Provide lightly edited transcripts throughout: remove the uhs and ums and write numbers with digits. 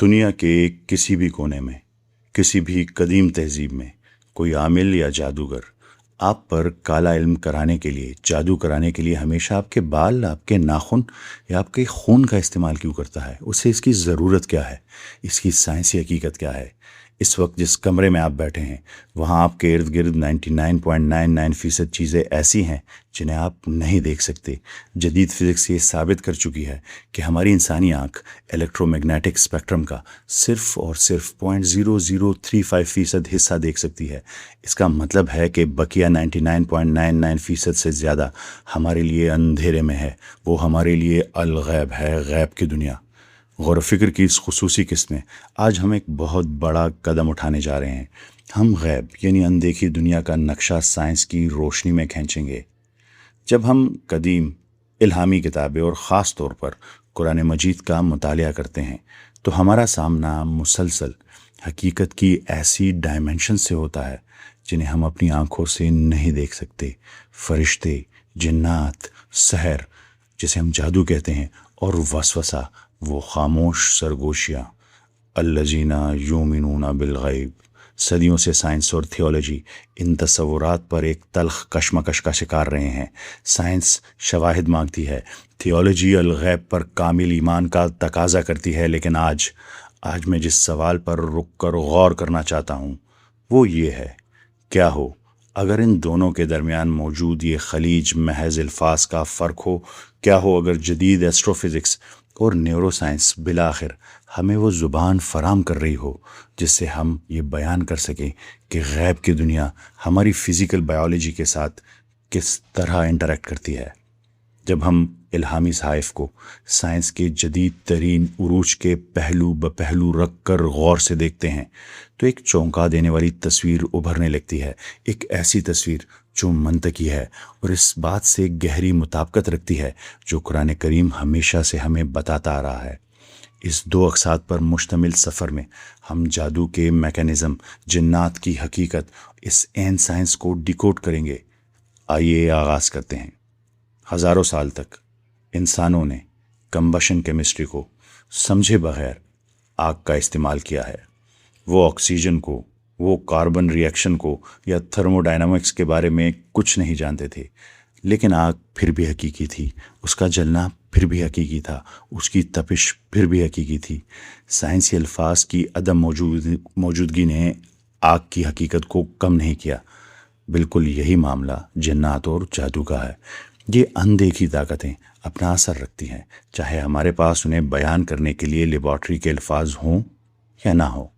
دنیا کے کسی بھی کونے میں، کسی بھی قدیم تہذیب میں کوئی عامل یا جادوگر آپ پر کالا علم کرانے کے لیے، جادو کرانے کے لیے ہمیشہ آپ کے بال، آپ کے ناخن یا آپ کے خون کا استعمال کیوں کرتا ہے؟ اسے اس کی ضرورت کیا ہے؟ اس کی سائنسی حقیقت کیا ہے؟ اس وقت جس کمرے میں آپ بیٹھے ہیں وہاں آپ کے ارد گرد 99.99% چیزیں ایسی ہیں جنہیں آپ نہیں دیکھ سکتے۔ جدید فزکس یہ ثابت کر چکی ہے کہ ہماری انسانی آنکھ الیکٹرو میگنیٹک اسپیکٹرم کا صرف اور صرف 0.0035% حصہ دیکھ سکتی ہے۔ اس کا مطلب ہے کہ بقیہ 99.99% سے زیادہ ہمارے لیے اندھیرے میں ہے۔ وہ ہمارے لیے الغیب ہے، غیب کی دنیا۔ غور و فکر کی اس خصوصی قسط میں آج ہم ایک بہت بڑا قدم اٹھانے جا رہے ہیں۔ ہم غیب یعنی اندیکھی دنیا کا نقشہ سائنس کی روشنی میں کھینچیں گے۔ جب ہم قدیم الہامی کتابیں اور خاص طور پر قرآن مجید کا مطالعہ کرتے ہیں تو ہمارا سامنا مسلسل حقیقت کی ایسی ڈائمنشن سے ہوتا ہے جنہیں ہم اپنی آنکھوں سے نہیں دیکھ سکتے۔ فرشتے، جنات، سحر جسے ہم جادو کہتے ہیں، اور وسوسہ، وہ خاموش سرگوشیاں۔ الذین یؤمنون بالغیب۔ صدیوں سے سائنس اور تھیولوجی ان تصورات پر ایک تلخ کشمکش کا شکار رہے ہیں۔ سائنس شواہد مانگتی ہے، تھیولوجی الغیب پر کامل ایمان کا تقاضا کرتی ہے، لیکن آج میں جس سوال پر رک کر غور کرنا چاہتا ہوں وہ یہ ہے، کیا ہو اگر ان دونوں کے درمیان موجود یہ خلیج محض الفاظ کا فرق ہو؟ کیا ہو اگر جدید ایسٹرو فزکس اور نیورو سائنس بالآخر ہمیں وہ زبان فراہم کر رہی ہو جس سے ہم یہ بیان کر سکیں کہ غیب کی دنیا ہماری فزیکل بائیولوجی کے ساتھ کس طرح انٹریکٹ کرتی ہے؟ جب ہم الہامی صحائف کو سائنس کے جدید ترین عروج کے پہلو بپہلو رکھ کر غور سے دیکھتے ہیں تو ایک چونکا دینے والی تصویر ابھرنے لگتی ہے۔ ایک ایسی تصویر جو منطقی ہے اور اس بات سے گہری مطابقت رکھتی ہے جو قرآن کریم ہمیشہ سے ہمیں بتاتا آ رہا ہے۔ اس دو اقساط پر مشتمل سفر میں ہم جادو کے میکانزم، جنات کی حقیقت، اس عین سائنس کو ڈیکوڈ کریں گے۔ آئیے آغاز کرتے ہیں۔ ہزاروں سال تک انسانوں نے کمبشن کیمسٹری کو سمجھے بغیر آگ کا استعمال کیا ہے۔ وہ آکسیجن کو، وہ کاربن ری ایکشن کو یا تھرمو ڈائنامکس کے بارے میں کچھ نہیں جانتے تھے، لیکن آگ پھر بھی حقیقی تھی، اس کا جلنا پھر بھی حقیقی تھا، اس کی تپش پھر بھی حقیقی تھی۔ سائنسی الفاظ کی عدم موجودگی نے آگ کی حقیقت کو کم نہیں کیا۔ بالکل یہی معاملہ جنات اور جادو کا ہے۔ یہ اندیکھی طاقتیں اپنا اثر رکھتی ہیں، چاہے ہمارے پاس انہیں بیان کرنے کے لیے لیبارٹری کے الفاظ ہوں یا نہ ہوں۔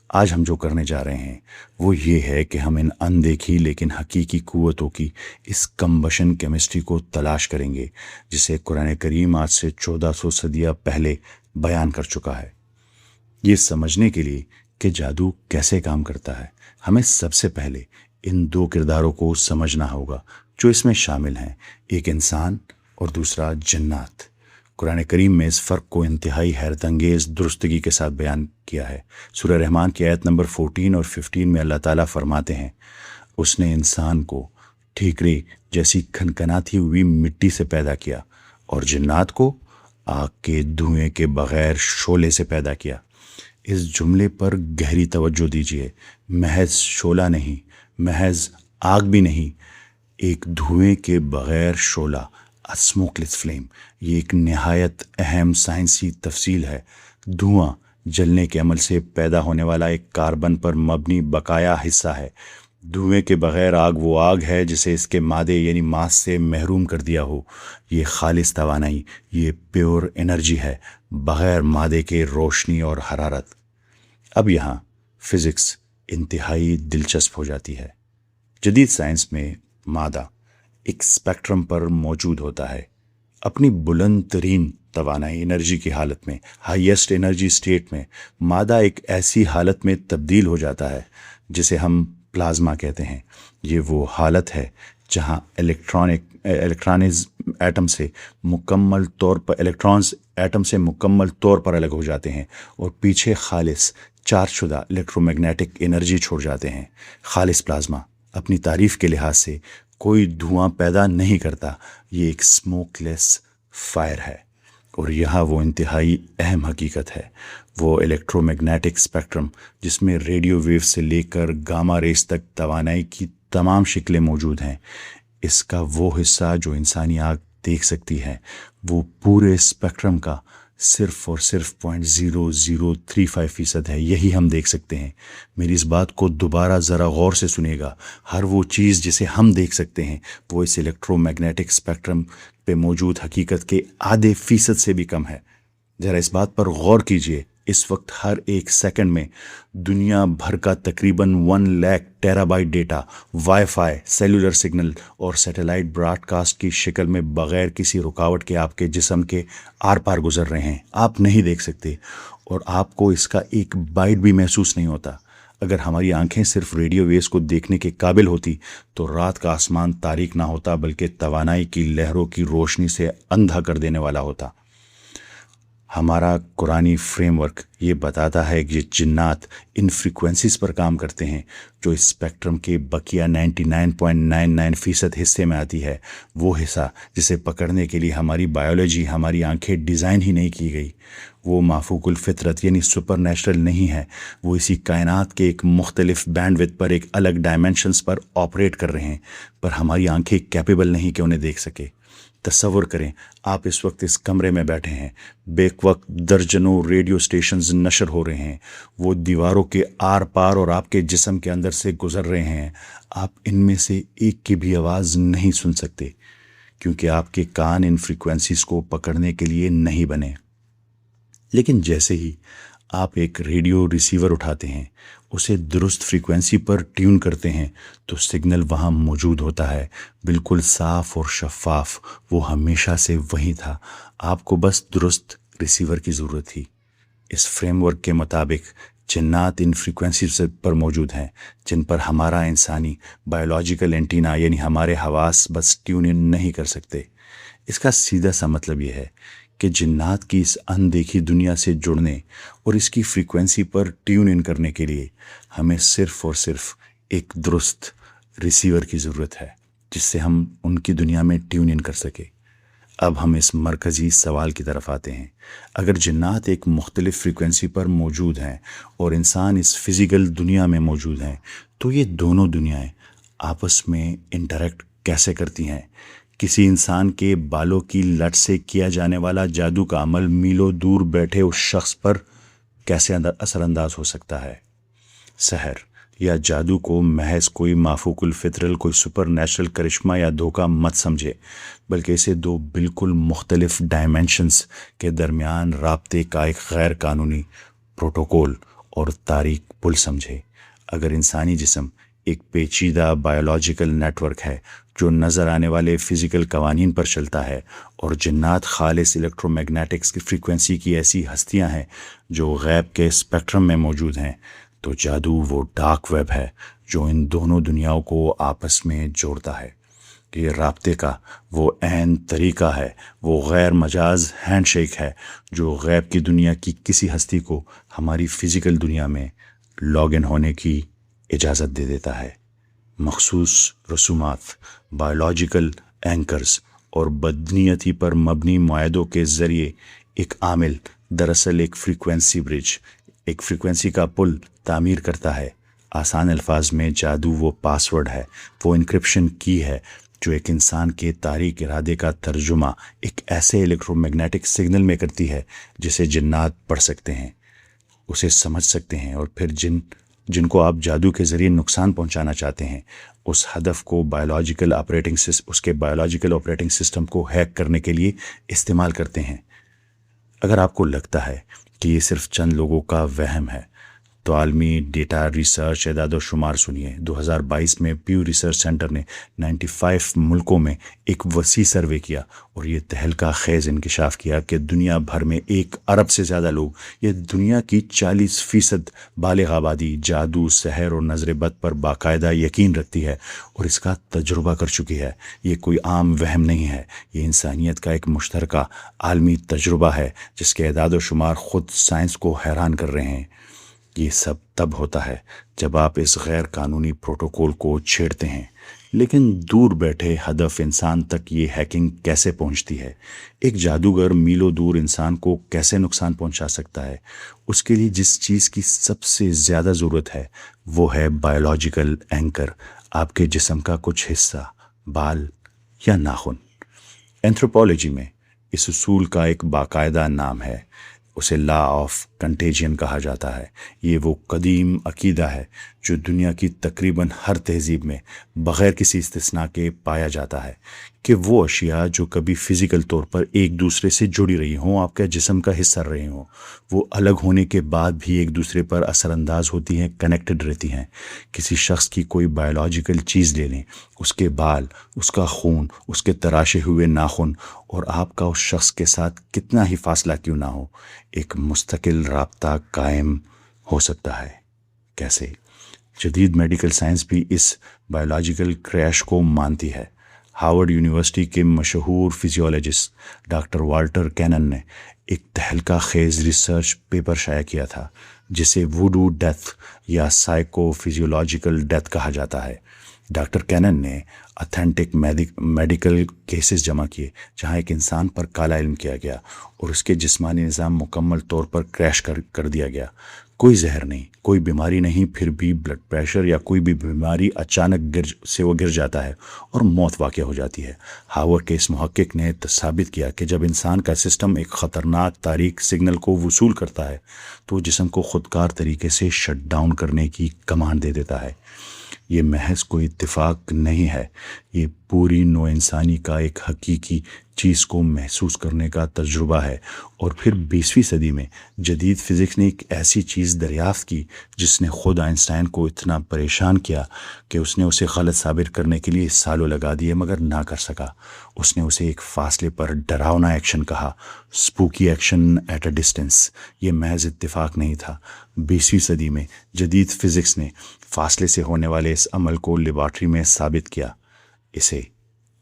آج ہم جو کرنے جا رہے ہیں وہ یہ ہے کہ ہم ان اندیکھی لیکن حقیقی قوتوں کی اس کمبشن کیمسٹری کو تلاش کریں گے جسے قرآن کریم آج سے 1400 صدیاں پہلے بیان کر چکا ہے۔ یہ سمجھنے کے لیے کہ جادو کیسے کام کرتا ہے، ہمیں سب سے پہلے ان دو کرداروں کو سمجھنا ہوگا جو اس میں شامل ہیں، ایک انسان اور دوسرا جنات۔ قرآن کریم میں اس فرق کو انتہائی حیرت انگیز درستگی کے ساتھ بیان کیا ہے۔ سورہ رحمان کی آیت نمبر 14 اور 15 میں اللہ تعالیٰ فرماتے ہیں، اس نے انسان کو ٹھیکرے جیسی کھنکھناتی ہوئی مٹی سے پیدا کیا اور جنات کو آگ کے دھوئیں کے بغیر شعلے سے پیدا کیا۔ اس جملے پر گہری توجہ دیجیے۔ محض شعلہ نہیں، محض آگ بھی نہیں، ایک دھوئیں کے بغیر شعلہ، اسموک لیس فلیم۔ یہ ایک نہایت اہم سائنسی تفصیل ہے۔ دھواں جلنے کے عمل سے پیدا ہونے والا ایک کاربن پر مبنی بقایا حصہ ہے۔ دھوئیں کے بغیر آگ وہ آگ ہے جسے اس کے مادے یعنی ماس سے محروم کر دیا ہو۔ یہ خالص توانائی، یہ پیور انرجی ہے، بغیر مادے کے روشنی اور حرارت۔ اب یہاں فزکس انتہائی دلچسپ ہو جاتی ہے۔ جدید سائنس میں مادہ ایک اسپیکٹرم پر موجود ہوتا ہے۔ اپنی بلند ترین توانائی انرجی کی حالت میں، ہائیسٹ انرجی اسٹیٹ میں، مادہ ایک ایسی حالت میں تبدیل ہو جاتا ہے جسے ہم پلازما کہتے ہیں۔ یہ وہ حالت ہے جہاں الیکٹرانز ایٹم سے مکمل طور پر الگ ہو جاتے ہیں اور پیچھے خالص چارج شدہ الیکٹرو میگنیٹک انرجی چھوڑ جاتے ہیں۔ خالص پلازما اپنی تعریف کے لحاظ سے کوئی دھواں پیدا نہیں کرتا، یہ ایک اسموک لیس فائر ہے۔ اور یہاں وہ انتہائی اہم حقیقت ہے، وہ الیکٹرو میگنیٹک اسپیکٹرم جس میں ریڈیو ویو سے لے کر گاما ریز تک توانائی کی تمام شکلیں موجود ہیں، اس کا وہ حصہ جو انسانی آنکھ دیکھ سکتی ہے، وہ پورے اسپیکٹرم کا صرف اور صرف 0.0035% ہے، یہی ہم دیکھ سکتے ہیں۔ میری اس بات کو دوبارہ ذرا غور سے سنیے گا، ہر وہ چیز جسے ہم دیکھ سکتے ہیں وہ اس الیکٹرو میگنیٹک اسپیکٹرم پہ موجود حقیقت کے آدھے فیصد سے بھی کم ہے۔ ذرا اس بات پر غور کیجئے، اس وقت ہر ایک سیکنڈ میں دنیا بھر کا تقریباً 1 lakh tera byte data wi fi, cellular signal اور سیٹلائٹ براڈ کاسٹ کی شکل میں بغیر کسی رکاوٹ کے آپ کے جسم کے آر پار گزر رہے ہیں۔ آپ نہیں دیکھ سکتے اور آپ کو اس کا ایک بائٹ بھی محسوس نہیں ہوتا۔ اگر ہماری آنکھیں صرف ریڈیو ویوز کو دیکھنے کے قابل ہوتی تو رات کا آسمان تاریک نہ ہوتا، بلکہ توانائی کی لہروں کی روشنی سے اندھا کر دینے والا ہوتا۔ ہمارا قرآنی فریم ورک یہ بتاتا ہے کہ جنات ان فریکوینسیز پر کام کرتے ہیں جو اسپیکٹرم کے بقیہ 99.99% حصے میں آتی ہے، وہ حصہ جسے پکڑنے کے لیے ہماری بائیولوجی، ہماری آنکھیں ڈیزائن ہی نہیں کی گئی۔ وہ مافوق الفطرت یعنی سپر نیچرل نہیں ہے، وہ اسی کائنات کے ایک مختلف بینڈ وتھ پر، ایک الگ ڈائمینشنز پر آپریٹ کر رہے ہیں، پر ہماری آنکھیں کیپیبل نہیں کہ انہیں دیکھ سکے۔ تصور کریں، آپ اس وقت اس کمرے میں بیٹھے ہیں، بیک وقت درجنوں ریڈیو سٹیشنز نشر ہو رہے ہیں، وہ دیواروں کے آر پار اور آپ کے جسم کے اندر سے گزر رہے ہیں۔ آپ ان میں سے ایک کی بھی آواز نہیں سن سکتے کیونکہ آپ کے کان ان فریکوینسیز کو پکڑنے کے لیے نہیں بنے۔ لیکن جیسے ہی آپ ایک ریڈیو ریسیور اٹھاتے ہیں، اسے درست فریکوینسی پر ٹیون کرتے ہیں تو سگنل وہاں موجود ہوتا ہے، بالکل صاف اور شفاف، وہ ہمیشہ سے وہی تھا، آپ کو بس درست ریسیور کی ضرورت تھی۔ اس فریم ورک کے مطابق جنات ان فریکوینسیز پر موجود ہیں جن پر ہمارا انسانی بایولوجیکل اینٹینا یعنی ہمارے حواس بس ٹیون ان نہیں کر سکتے۔ اس کا سیدھا سا مطلب یہ ہے کہ جنات کی اس اندیکھی دنیا سے جڑنے اور اس کی فریکوینسی پر ٹیون ان کرنے کے لیے ہمیں صرف اور صرف ایک درست ریسیور کی ضرورت ہے جس سے ہم ان کی دنیا میں ٹیون ان کر سکے۔ اب ہم اس مرکزی سوال کی طرف آتے ہیں۔ اگر جنات ایک مختلف فریکوینسی پر موجود ہیں اور انسان اس فزیکل دنیا میں موجود ہیں، تو یہ دونوں دنیایں آپس میں انٹریکٹ کیسے کرتی ہیں؟ کسی انسان کے بالوں کی لٹ سے کیا جانے والا جادو کا عمل میلوں دور بیٹھے اس شخص پر کیسے اثر انداز ہو سکتا ہے؟ سحر یا جادو کو محض کوئی مافوق الفطرل، کوئی سپر نیچرل کرشمہ یا دھوکہ مت سمجھے، بلکہ اسے دو بالکل مختلف ڈائمینشنز کے درمیان رابطے کا ایک غیر قانونی پروٹوکول اور تاریک پل سمجھے۔ اگر انسانی جسم ایک پیچیدہ بایولوجیکل نیٹ ورک ہے جو نظر آنے والے فزیکل قوانین پر چلتا ہے، اور جنات خالص الیکٹرو میگنیٹکس کی فریکوینسی کی ایسی ہستیاں ہیں جو غیب کے اسپیکٹرم میں موجود ہیں، تو جادو وہ ڈارک ویب ہے جو ان دونوں دنیاؤں کو آپس میں جوڑتا ہے۔ یہ رابطے کا وہ عین طریقہ ہے، وہ غیر مجاز ہینڈ شیک ہے جو غیب کی دنیا کی کسی ہستی کو ہماری فزیکل دنیا میں لاگ ان ہونے کی اجازت دے دیتا ہے۔ مخصوص رسومات، بایولوجیکل اینکرز اور بدنیتی پر مبنی معاہدوں کے ذریعے ایک عامل دراصل ایک فریکوینسی برج، ایک فریکوینسی کا پل تعمیر کرتا ہے۔ آسان الفاظ میں جادو وہ پاسورڈ ہے، وہ انکرپشن کی ہے جو ایک انسان کے تاریک ارادے کا ترجمہ ایک ایسے الیکٹرو میگنیٹک سگنل میں کرتی ہے جسے جنات پڑھ سکتے ہیں، اسے سمجھ سکتے ہیں، اور پھر جن کو آپ جادو کے ذریعے نقصان پہنچانا چاہتے ہیں، اس ہدف کو اس کے بایولوجیکل آپریٹنگ سسٹم کو ہیک کرنے کے لیے استعمال کرتے ہیں۔ اگر آپ کو لگتا ہے کہ یہ صرف چند لوگوں کا وہم ہے تو عالمی ڈیٹا ریسرچ اعداد و شمار سنیے۔ 2022 میں پیو ریسرچ سینٹر نے 95 ملکوں میں ایک وسیع سروے کیا اور یہ تہلکہ خیز انکشاف کیا کہ دنیا بھر میں 1 ارب سے زیادہ لوگ، یہ دنیا کی 40% بالغ آبادی، جادو، سحر اور نظر بد پر باقاعدہ یقین رکھتی ہے اور اس کا تجربہ کر چکی ہے۔ یہ کوئی عام وہم نہیں ہے، یہ انسانیت کا ایک مشترکہ عالمی تجربہ ہے جس کے اعداد و شمار خود سائنس کو حیران کر رہے ہیں۔ یہ سب تب ہوتا ہے جب آپ اس غیر قانونی پروٹوکول کو چھیڑتے ہیں، لیکن دور بیٹھے ہدف انسان تک یہ ہیکنگ کیسے پہنچتی ہے؟ ایک جادوگر میلوں دور انسان کو کیسے نقصان پہنچا سکتا ہے؟ اس کے لیے جس چیز کی سب سے زیادہ ضرورت ہے وہ ہے بایولوجیکل اینکر، آپ کے جسم کا کچھ حصہ، بال یا ناخن۔ اینتھروپولوجی میں اس اصول کا ایک باقاعدہ نام ہے، اسے لا آف کنٹیجین کہا جاتا ہے۔ یہ وہ قدیم عقیدہ ہے جو دنیا کی تقریباً ہر تہذیب میں بغیر کسی استثناء کے پایا جاتا ہے کہ وہ اشیاء جو کبھی فزیکل طور پر ایک دوسرے سے جڑی رہی ہوں، آپ کے جسم کا حصہ رہے ہوں، وہ الگ ہونے کے بعد بھی ایک دوسرے پر اثر انداز ہوتی ہیں، کنیکٹڈ رہتی ہیں۔ کسی شخص کی کوئی بایولوجیکل چیز لے لیں، اس کے بال، اس کا خون، اس کے تراشے ہوئے ناخن، اور آپ کا اس شخص کے ساتھ کتنا ہی فاصلہ کیوں نہ ہو، ایک مستقل رابطہ قائم ہو سکتا ہے۔ کیسے؟ جدید میڈیکل سائنس بھی اس بایولوجیکل کریش کو مانتی ہے۔ ہارورڈ یونیورسٹی کے مشہور فزیولوجسٹ ڈاکٹر والٹر کینن نے ایک تہلکہ خیز ریسرچ پیپر شائع کیا تھا جسے ووڈو ڈیتھ یا سائیکو فزیولوجیکل ڈیتھ کہا جاتا ہے۔ ڈاکٹر کینن نے اتھینٹک میڈیکل کیسز جمع کیے جہاں ایک انسان پر کالا علم کیا گیا اور اس کے جسمانی نظام مکمل طور پر کریش کر دیا گیا۔ کوئی زہر نہیں، کوئی بیماری نہیں، پھر بھی بلڈ پریشر یا کوئی بھی بیماری اچانک وہ گر جاتا ہے اور موت واقع ہو جاتی ہے۔ ہاورڈ کے اس محقق نے ثابت کیا کہ جب انسان کا سسٹم ایک خطرناک تاریک سگنل کو وصول کرتا ہے تو وہ جسم کو خودکار طریقے سے شٹ ڈاؤن کرنے کی کمانڈ دے دیتا ہے۔ یہ محض کوئی اتفاق نہیں ہے، یہ پوری نوع انسانی کا ایک حقیقی چیز کو محسوس کرنے کا تجربہ ہے۔ اور پھر 20ویں صدی میں جدید فزکس نے ایک ایسی چیز دریافت کی جس نے خود آئنسٹائن کو اتنا پریشان کیا کہ اس نے اسے غلط ثابت کرنے کے لیے سالوں لگا دیے مگر نہ کر سکا۔ اس نے اسے ایک فاصلے پر ڈراؤنا ایکشن کہا، سپوکی ایکشن ایٹ اے ڈسٹینس۔ یہ محض اتفاق نہیں تھا۔ 20ویں صدی میں جدید فزکس نے فاصلے سے ہونے والے اس عمل کو لیبارٹری میں ثابت کیا۔ اسے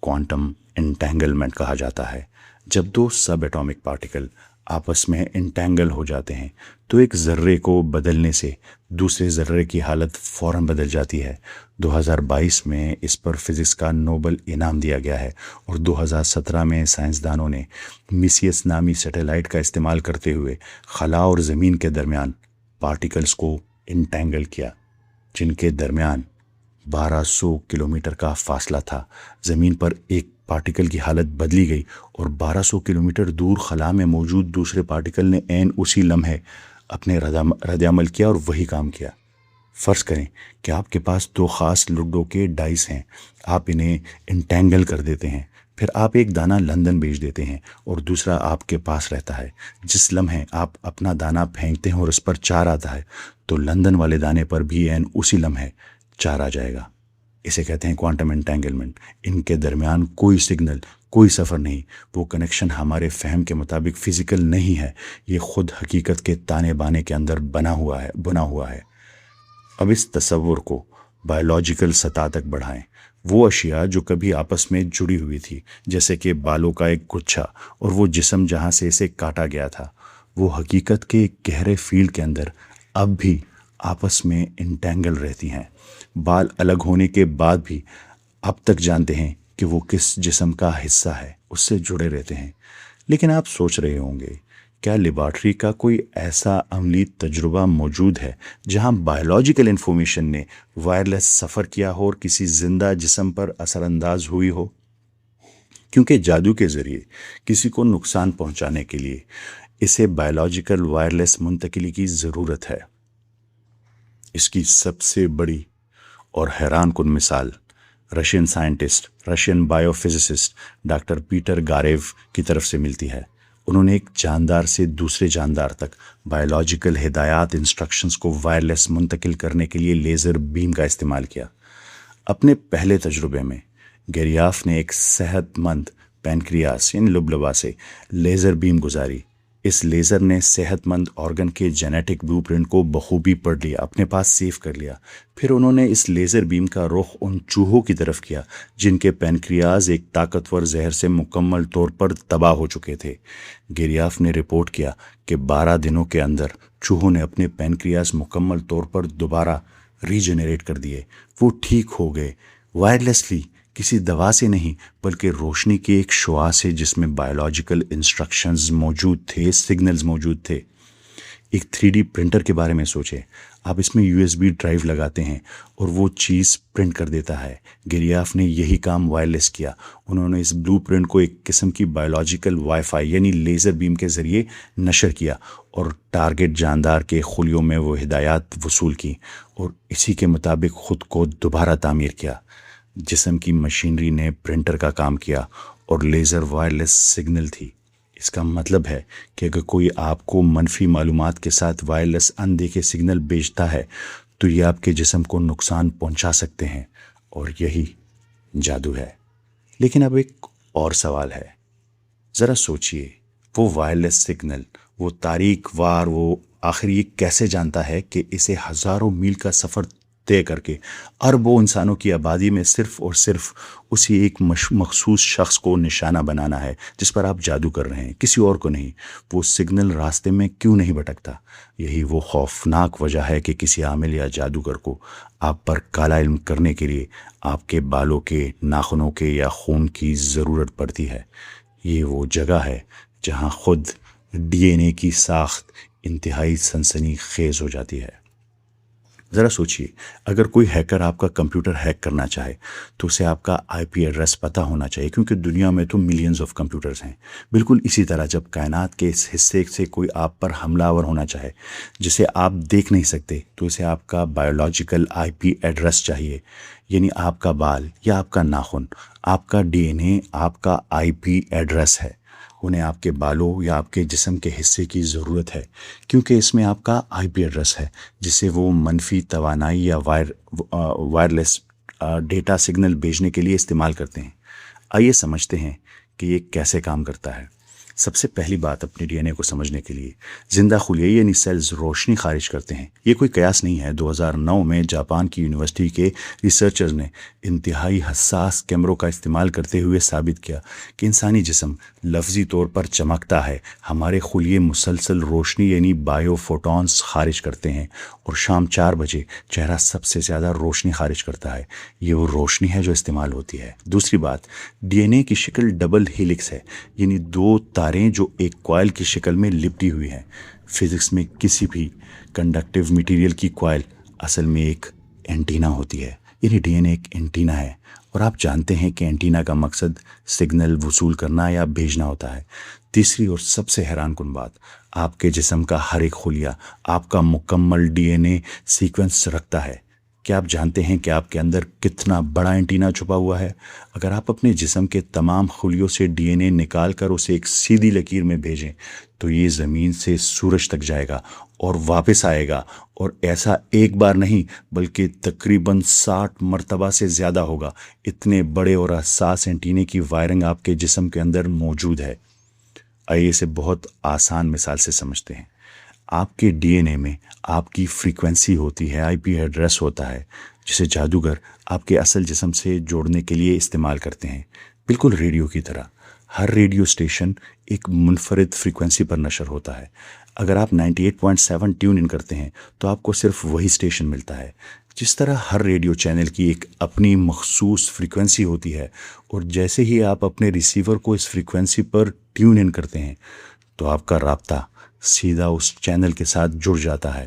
کوانٹم انٹینگلمنٹ کہا جاتا ہے۔ جب دو سب ایٹامک پارٹیکل آپس میں انٹینگل ہو جاتے ہیں تو ایک ذرے کو بدلنے سے دوسرے ذرے کی حالت فوراً بدل جاتی ہے۔ 2022 میں اس پر فزکس کا نوبل انعام دیا گیا ہے، اور 2017 میں سائنسدانوں نے میسیس نامی سیٹلائٹ کا استعمال کرتے ہوئے خلا اور زمین کے درمیان پارٹیکلز کو انٹینگل کیا جن کے درمیان 1200 کلومیٹر کا فاصلہ تھا۔ زمین پر ایک پارٹیکل کی حالت بدلی گئی اور 1200 کلومیٹر دور خلا میں موجود دوسرے پارٹیکل نے عین اسی لمحے اپنے رد عمل کیا اور وہی کام کیا۔ فرض کریں کہ آپ کے پاس دو خاص لوڈو کے ڈائس ہیں، آپ انہیں انٹینگل کر دیتے ہیں، پھر آپ ایک دانہ لندن بھیج دیتے ہیں اور دوسرا آپ کے پاس رہتا ہے۔ جس لمحے آپ اپنا دانہ پھینکتے ہیں اور اس پر 4 آتا ہے تو لندن والے دانے پر بھی عین اسی لمحے 4 آ جائے گا۔ اسے کہتے ہیں کوانٹم انٹینگلمنٹ۔ ان کے درمیان کوئی سگنل، کوئی سفر نہیں۔ وہ کنیکشن ہمارے فہم کے مطابق فزیکل نہیں ہے، یہ خود حقیقت کے تانے بانے کے اندر بنا ہوا ہے۔ اب اس تصور کو بایولوجیکل سطح تک بڑھائیں۔ وہ اشیاء جو کبھی آپس میں جڑی ہوئی تھی، جیسے کہ بالوں کا ایک گچھا اور وہ جسم جہاں سے اسے کاٹا گیا تھا، وہ حقیقت کے ایک گہرے فیلڈ کے اندر اب بھی آپس میں انٹینگل رہتی ہیں۔ بال الگ ہونے کے بعد بھی اب تک جانتے ہیں کہ وہ کس جسم کا حصہ ہے، اس سے جڑے رہتے ہیں۔ لیکن آپ سوچ رہے ہوں گے، کیا لیبارٹری کا کوئی ایسا عملی تجربہ موجود ہے جہاں بایولوجیکل انفارمیشن نے وائرلیس سفر کیا ہو اور کسی زندہ جسم پر اثر انداز ہوئی ہو؟ کیونکہ جادو کے ذریعے کسی کو نقصان پہنچانے کے لیے اسے بایولوجیکل وائرلیس منتقلی کی ضرورت ہے۔ اس کی سب سے بڑی اور حیران کن مثال Russian scientist, Russian biophysicist doctor Peter Gariaev کی طرف سے ملتی ہے۔ انہوں نے ایک جاندار سے دوسرے جاندار تک بایولوجیکل ہدایات، انسٹرکشنز کو وائرلیس منتقل کرنے کے لیے لیزر بیم کا استعمال کیا۔ اپنے پہلے تجربے میں گیریاف نے ایک صحت مند پینکریاس یعنی لبلبا سے لیزر بیم گزاری۔ اس لیزر نے صحت مند آرگن کے جینیٹک بلو پرنٹ کو بخوبی پڑھ لیا، اپنے پاس سیو کر لیا۔ پھر انہوں نے اس لیزر بیم کا رخ ان چوہوں کی طرف کیا جن کے پینکریاز ایک طاقتور زہر سے مکمل طور پر تباہ ہو چکے تھے۔ گیریاف نے رپورٹ کیا کہ 12 دنوں کے اندر چوہوں نے اپنے پینکریاز مکمل طور پر دوبارہ ریجنریٹ کر دیے، وہ ٹھیک ہو گئے، وائرلیسلی کسی دوا سے نہیں بلکہ روشنی کی ایک شعاع سے جس میں بایولوجیکل انسٹرکشنز موجود تھے، سگنلز موجود تھے۔ ایک 3D پرنٹر کے بارے میں سوچیں، آپ اس میں USB ڈرائیو لگاتے ہیں اور وہ چیز پرنٹ کر دیتا ہے۔ گریاف نے یہی کام وائرلیس کیا۔ انہوں نے اس بلو پرنٹ کو ایک قسم کی بایولوجیکل وائی فائی یعنی لیزر بیم کے ذریعے نشر کیا اور ٹارگٹ جاندار کے خلیوں میں وہ ہدایات وصول کی اور اسی کے مطابق خود کو دوبارہ تعمیر کیا۔ جسم کی مشینری نے پرنٹر کا کام کیا اور لیزر وائرلیس سگنل تھی۔ اس کا مطلب ہے کہ اگر کوئی آپ کو منفی معلومات کے ساتھ وائرلیس اندیکھے سگنل بھیجتا ہے تو یہ آپ کے جسم کو نقصان پہنچا سکتے ہیں، اور یہی جادو ہے۔ لیکن اب ایک اور سوال ہے، ذرا سوچئے، وہ وائرلیس سگنل، وہ تاریک وار، وہ آخر یہ کیسے جانتا ہے کہ اسے ہزاروں میل کا سفر طے کر کے اربوں انسانوں کی آبادی میں صرف اور صرف اسی ایک مخصوص شخص کو نشانہ بنانا ہے جس پر آپ جادو کر رہے ہیں، کسی اور کو نہیں؟ وہ سگنل راستے میں کیوں نہیں بھٹکتا؟ یہی وہ خوفناک وجہ ہے کہ کسی عامل یا جادوگر کو آپ پر کالا علم کرنے کے لیے آپ کے بالوں کے، ناخنوں کے یا خون کی ضرورت پڑتی ہے۔ یہ وہ جگہ ہے جہاں خود DNA کی ساخت انتہائی سنسنی خیز ہو جاتی ہے۔ ذرا سوچئے، اگر کوئی ہیکر آپ کا کمپیوٹر ہیک کرنا چاہے تو اسے آپ کا IP ایڈریس پتہ ہونا چاہیے، کیونکہ دنیا میں تو ملینز آف کمپیوٹرز ہیں۔ بالکل اسی طرح جب کائنات کے اس حصے سے کوئی آپ پر حملہ آور ہونا چاہے جسے آپ دیکھ نہیں سکتے تو اسے آپ کا بایولوجیکل IP ایڈریس چاہیے، یعنی آپ کا بال یا آپ کا ناخن، آپ کا DNA آپ کا IP ایڈریس ہے۔ انہیں آپ کے بالوں یا آپ کے جسم کے حصے کی ضرورت ہے، کیونکہ اس میں آپ کا IP ایڈریس ہے جسے وہ منفی توانائی یا وائرلیس ڈیٹا سگنل بھیجنے کے لیے استعمال کرتے ہیں۔ آئیے سمجھتے ہیں کہ یہ کیسے کام کرتا ہے۔ سب سے پہلی بات اپنے DNA کو سمجھنے کے لیے، زندہ خلیے یعنی سیلز روشنی خارج کرتے ہیں۔ یہ کوئی قیاس نہیں ہے۔ 2009 میں جاپان کی یونیورسٹی کے ریسرچرز نے انتہائی حساس کیمروں کا استعمال کرتے ہوئے ثابت کیا کہ انسانی جسم لفظی طور پر چمکتا ہے۔ ہمارے خلیے مسلسل روشنی یعنی بایو فوٹونز خارج کرتے ہیں، اور شام 4 بجے چہرہ سب سے زیادہ روشنی خارج کرتا ہے۔ یہ وہ روشنی ہے جو استعمال ہوتی ہے۔ دوسری بات، DNA کی شکل ڈبل ہیلکس ہے، یعنی 2 تاریں جو ایک کوائل کی شکل میں لپٹی ہوئی ہیں۔ فزکس میں کسی بھی کنڈکٹیو میٹیریل کی کوائل اصل میں ایک اینٹینا ہوتی ہے، یعنی DNA ایک اینٹینا ہے، اور آپ جانتے ہیں کہ اینٹینا کا مقصد سگنل وصول کرنا یا بھیجنا ہوتا ہے۔ تیسری اور سب سے حیران کن بات، آپ کے جسم کا ہر ایک خلیہ آپ کا مکمل DNA سیکوینس رکھتا ہے۔ کیا آپ جانتے ہیں کہ آپ کے اندر کتنا بڑا اینٹینا چھپا ہوا ہے؟ اگر آپ اپنے جسم کے تمام خلیوں سے DNA نکال کر اسے ایک سیدھی لکیر میں بھیجیں تو یہ زمین سے سورج تک جائے گا اور واپس آئے گا، اور ایسا ایک بار نہیں بلکہ تقریباً 60 مرتبہ سے زیادہ ہوگا۔ اتنے بڑے اور حساس اینٹینے کی وائرنگ آپ کے جسم کے اندر موجود ہے۔ آئیے اسے بہت آسان مثال سے سمجھتے ہیں۔ آپ کے DNA میں آپ کی فریکوینسی ہوتی ہے، IP ایڈریس ہوتا ہے، جسے جادوگر آپ کے اصل جسم سے جوڑنے کے لیے استعمال کرتے ہیں، بالکل ریڈیو کی طرح۔ ہر ریڈیو اسٹیشن ایک منفرد فریکوینسی پر نشر ہوتا ہے۔ اگر آپ 98.7 ٹیون ان کرتے ہیں تو آپ کو صرف وہی اسٹیشن ملتا ہے۔ جس طرح ہر ریڈیو چینل کی ایک اپنی مخصوص فریکوینسی ہوتی ہے، اور جیسے ہی آپ اپنے ریسیور کو اس فریکوینسی پر ٹیون ان کرتے ہیں تو آپ کا رابطہ سیدھا اس چینل کے ساتھ جڑ جاتا ہے۔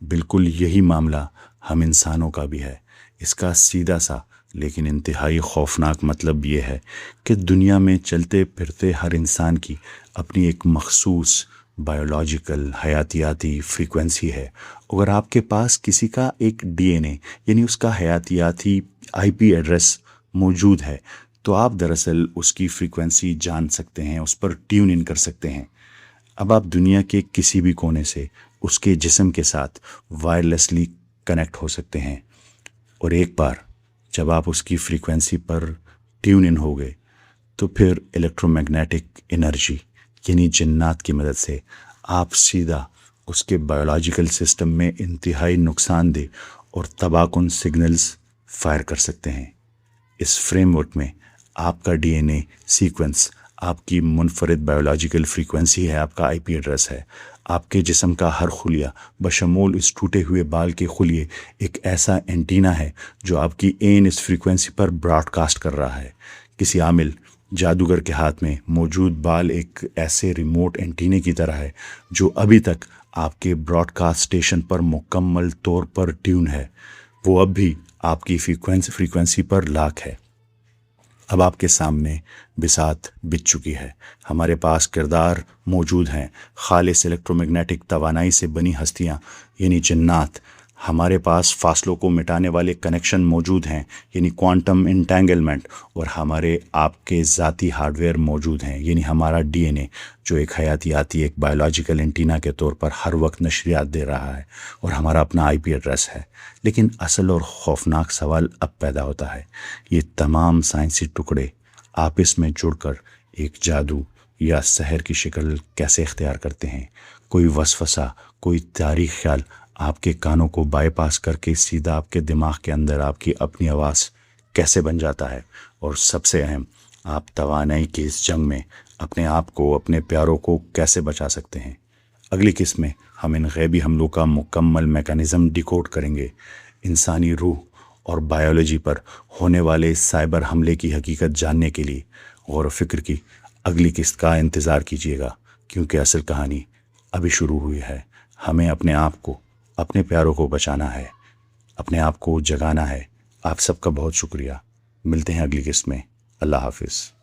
بالکل یہی معاملہ ہم انسانوں کا بھی ہے۔ اس کا سیدھا سا لیکن انتہائی خوفناک مطلب یہ ہے کہ دنیا میں چلتے پھرتے ہر انسان کی اپنی ایک مخصوص بایولوجیکل حیاتیاتی فریکوینسی ہے۔ اگر آپ کے پاس کسی کا ایک DNA یعنی اس کا حیاتیاتی IP ایڈریس موجود ہے تو آپ دراصل اس کی فریکوینسی جان سکتے ہیں، اس پر ٹیون ان کر سکتے ہیں۔ اب آپ دنیا کے کسی بھی کونے سے اس کے جسم کے ساتھ وائرلیسلی کنیکٹ ہو سکتے ہیں، اور ایک بار جب آپ اس کی فریکوینسی پر ٹیون ان ہو گئے تو پھر الیکٹرو میگنیٹک انرجی یعنی جنات کی مدد سے آپ سیدھا اس کے بایولوجیکل سسٹم میں انتہائی نقصان دہ اور تباہ کن سگنلز فائر کر سکتے ہیں۔ اس فریم ورک میں آپ کا DNA سیکوینس آپ کی منفرد بایولوجیکل فریکوینسی ہے، آپ کا IP ایڈریس ہے۔ آپ کے جسم کا ہر خلیہ بشمول اس ٹوٹے ہوئے بال کے خلیے ایک ایسا اینٹینا ہے جو آپ کی عین اس فریکوینسی پر براڈ کاسٹ کر رہا ہے۔ کسی عامل جادوگر کے ہاتھ میں موجود بال ایک ایسے ریموٹ اینٹینے کی طرح ہے جو ابھی تک آپ کے براڈ کاسٹ اسٹیشن پر مکمل طور پر ٹیون ہے۔ وہ اب بھی آپ کی فریکوینسی پر لاک ہے۔ اب آپ کے سامنے بساط بچ چکی ہے۔ ہمارے پاس کردار موجود ہیں، خالص الیکٹرو میگنیٹک توانائی سے بنی ہستیاں یعنی جنات۔ ہمارے پاس فاصلوں کو مٹانے والے کنیکشن موجود ہیں یعنی کوانٹم انٹینگلمنٹ، اور ہمارے آپ کے ذاتی ہارڈ ویئر موجود ہیں یعنی ہمارا ڈی این اے، جو ایک حیاتیاتی ایک بایولوجیکل اینٹینا کے طور پر ہر وقت نشریات دے رہا ہے، اور ہمارا اپنا آئی پی ایڈریس ہے۔ لیکن اصل اور خوفناک سوال اب پیدا ہوتا ہے، یہ تمام سائنسی ٹکڑے آپس میں جڑ کر ایک جادو یا سحر کی شکل کیسے اختیار کرتے ہیں؟ کوئی وسوسہ، کوئی تاریخ خیال آپ کے کانوں کو بائی پاس کر کے سیدھا آپ کے دماغ کے اندر آپ کی اپنی آواز کیسے بن جاتا ہے؟ اور سب سے اہم، آپ توانائی کی اس جنگ میں اپنے آپ کو، اپنے پیاروں کو کیسے بچا سکتے ہیں؟ اگلی قسط میں ہم ان غیبی حملوں کا مکمل میکانزم ڈیکوڈ کریں گے، انسانی روح اور بائیولوجی پر ہونے والے سائبر حملے کی حقیقت جاننے کے لیے غور و فکر کی اگلی قسط کا انتظار کیجیے گا، کیونکہ اصل کہانی ابھی شروع ہوئی ہے۔ ہمیں اپنے آپ کو، اپنے پیاروں کو بچانا ہے، اپنے آپ کو جگانا ہے۔ آپ سب کا بہت شکریہ۔ ملتے ہیں اگلی قسط میں۔ اللہ حافظ۔